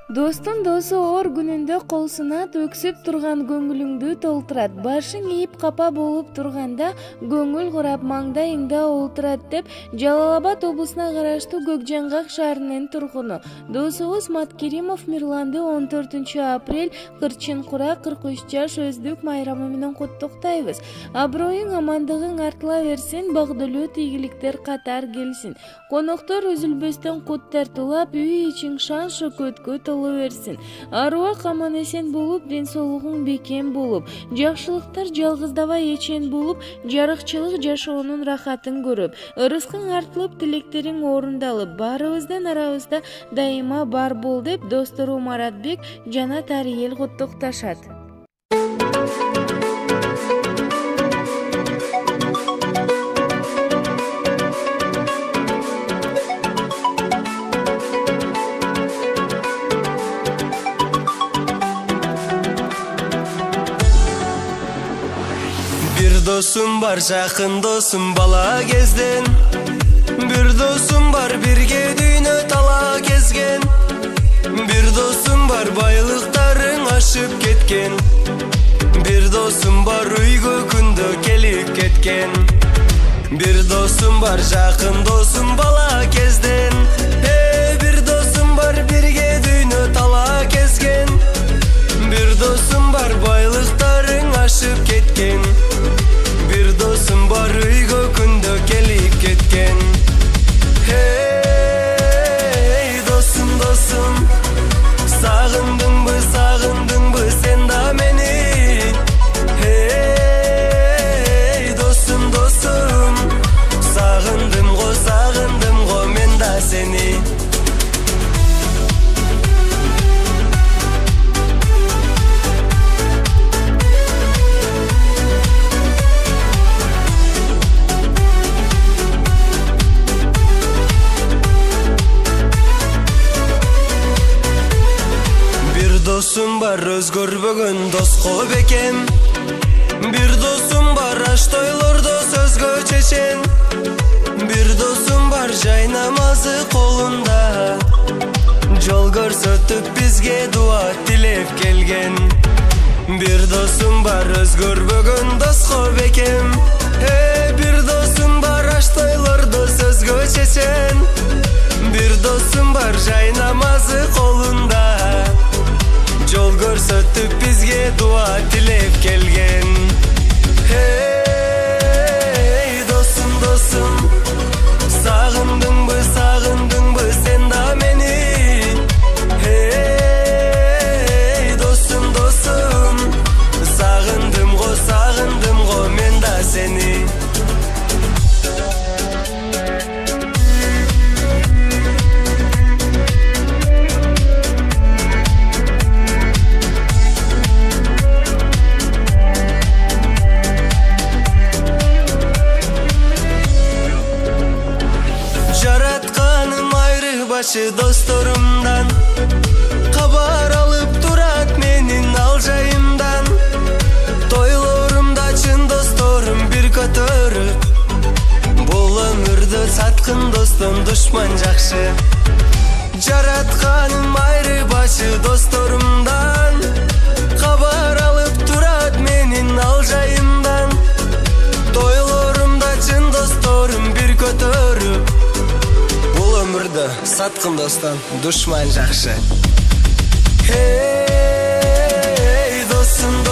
Достун досу оор күнүндө кол сунат, өксүп турган көңүлүңдү толтурат. Башың ийип капа болуп турганда көңүл курап маңдайыңда олтурат деп Жалал Абад облусуна караштуу Көкжаңгак шаарынын тургуну досубуз Маткеримов Мирланды 14 апрель кырчын кура 43 жаш өздүк майрамы менен куттуктайбыз. Аброюң, амандыгың артыла берсин, багдылуу тийгиликтер катар келсин. Коноктор үзүлбөстөн кут тартуулап, үй ичиң шан шөкөткө толо берсин. Аруак аман эсен болуп, ден соолугуң бекем болуп, жакшылыктар жалгыздабай эчен болуп, жарыкчылык жашоонун рахатын көрүп, ырыскың артылып, тилектериң орундалып, баарыбыздын арабызда дайыма бар бол деп достору Маратбек жана Тариел куттукташат. Bir dosum var, жақын dosum bala kezden. Bir dosum var, birge düğünü tala gezgen. Bir dosum var, baylıkların aşıp ketken. Bir dosum var, uygu күндө kelip ketken. Bir dosum var, жақын dosum bala kezden. Bir dosum var, birge düğünü tala gezgen. Bir dosum var, baylıkların aşıp ketken. Bir dosum var, uygu күндө kelip ketken. Hey dosum dosum, sağındın mı sen da beni? Hey dosum dosum, sağındım go men da seni. Dosum var, özgörbөгөн доско бекем. Bir dosum var, aş toylordo sözgө чечен. Bir dosum var, жай намазы колунда, жол көрсөтүп бизге дуа тилеп келген. Bir dosum var, özgörbөгөн доско бекем. Bir dosum var, aş toylordo sözgө чечен. Bir dosum var, жай намазы колунда, жол көрсөтүп бизге дуа тилеп келген. Hey dosum dosum, sağındın mı sen da beni? Hey dosum dosum, sağındım go men da seni. Dostlarımdan kabar alıp durat menin alcayımdan. Toylarımda çın dostlarım bir kötörüp, bol ömürde satkın dostum düşman jakşı. Jaratkaным ayrı başı dostlarımdan kabar alıp durat menin alcayımdan. Toylarımda çın dostlarım bir kötörüp, ömürde satkın dostdan düşman jakşı. Hey dostum